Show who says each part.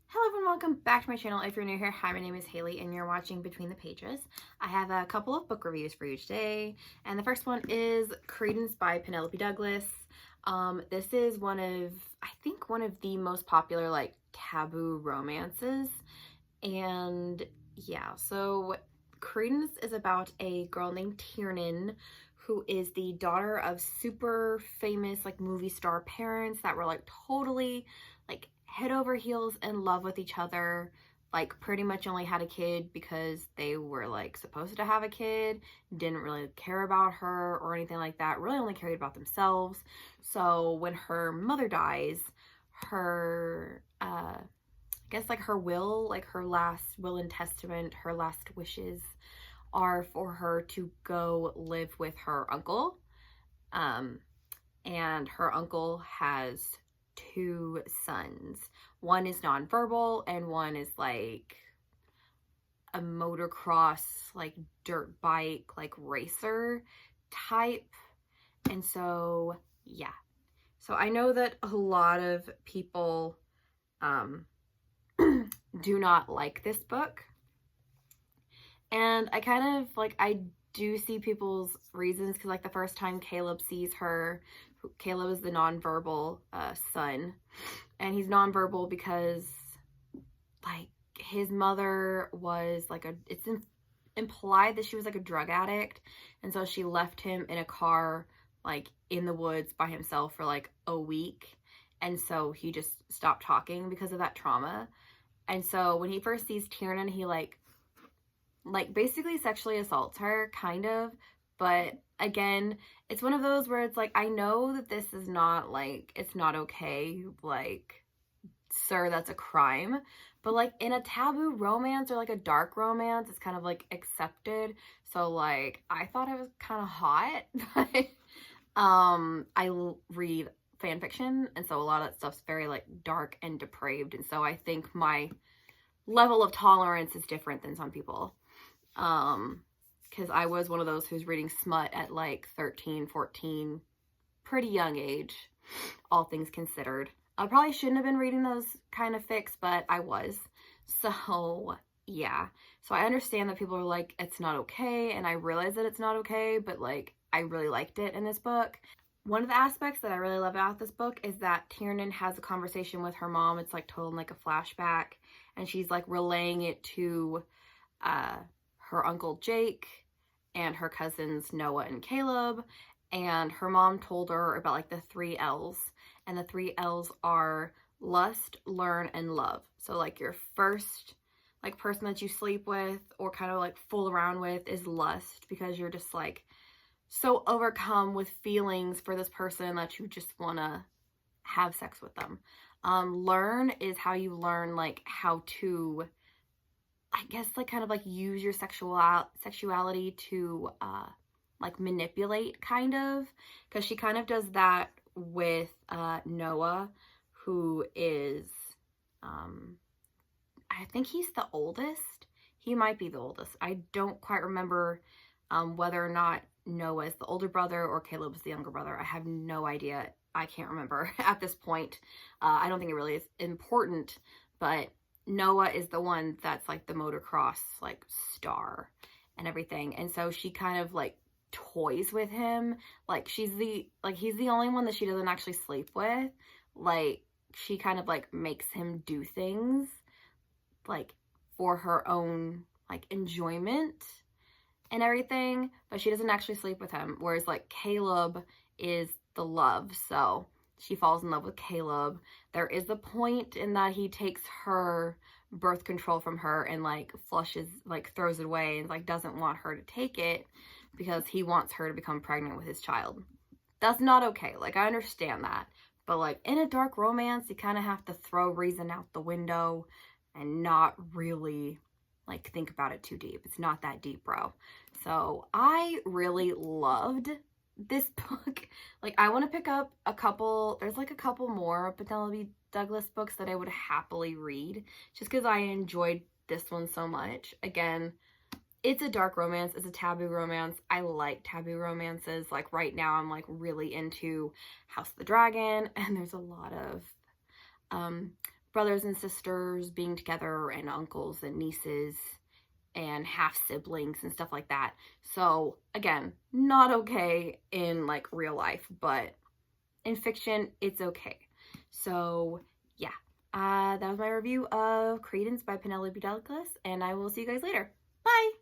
Speaker 1: Hello everyone, welcome back to my channel. If you're new here, hi, my name is Haley and you're watching Between the Pages. I have a couple of book reviews for you today, and the first one is Credence by Penelope Douglas. This is one of the most popular taboo romances, and yeah, so Credence is about a girl named Tiernan who is the daughter of super famous movie star parents that were totally head over heels in love with each other, pretty much only had a kid because they were supposed to have a kid, didn't really care about her or anything like that, really only cared about themselves. So when her mother dies, her I guess her will, her last will and testament, her last wishes are for her to go live with her uncle. And her uncle has two sons. One is nonverbal and one is a motocross, dirt bike, racer type. And so, yeah. So I know that a lot of people do not like this book. And I kind of I do see people's reasons, because the first time Caleb sees her, Caleb is the nonverbal son, and he's nonverbal because his mother was it's implied that she was a drug addict, and so she left him in a car in the woods by himself for a week, and so he just stopped talking because of that trauma. And so when he first sees Tiernan, he basically sexually assaults her, kind of. But again, it's one of those where it's I know that this is not it's not okay, sir, that's a crime. But in a taboo romance or a dark romance, it's kind of accepted. So I thought it was kind of hot. But I read fan fiction, and so a lot of that stuff's very dark and depraved, and so I think my level of tolerance is different than some people. Because I was one of those who's reading smut at 13, 14, pretty young age, all things considered. I probably shouldn't have been reading those kind of fics, but I was. So, yeah. So I understand that people are it's not okay, and I realize that it's not okay, but I really liked it in this book. One of the aspects that I really love about this book is that Tiernan has a conversation with her mom. It's told in a flashback, and she's relaying it to her uncle Jake and her cousins Noah and Caleb. And her mom told her about the 3 L's, and the 3 L's are lust, learn, and love. So your first person that you sleep with or kind of fool around with is lust, because you're just so overcome with feelings for this person that you just want to have sex with them. Learn is how you learn how to, I guess, kind of use your sexuality to manipulate, kind of, because she kind of does that with Noah, who is I think he's the oldest. He might be the oldest. I don't quite remember whether or not Noah is the older brother or Caleb is the younger brother. I have no idea. I can't remember at this point. I don't think it really is important, but Noah is the one that's the motocross star and everything. And so she kind of toys with him. He's the only one that she doesn't actually sleep with. She kind of makes him do things for her own enjoyment and everything, but she doesn't actually sleep with him. Whereas Caleb is the love, so she falls in love with Caleb. There is a point in that he takes her birth control from her and flushes, throws it away, and doesn't want her to take it because he wants her to become pregnant with his child. That's not okay. I understand that, but in a dark romance, you kind of have to throw reason out the window and not really think about it too deep. It's not that deep, bro. So I really loved this book. I want to pick up a couple, there's a couple more Penelope Douglas books that I would happily read, just because I enjoyed this one so much. Again, it's a dark romance, it's a taboo romance. I like taboo romances. Right now I'm really into House of the Dragon, and there's a lot of brothers and sisters being together and uncles and nieces and half siblings and stuff like that. So again, not okay in like real life, but in fiction, it's okay. So yeah, that was my review of Credence by Penelope Douglas, and I will see you guys later. Bye!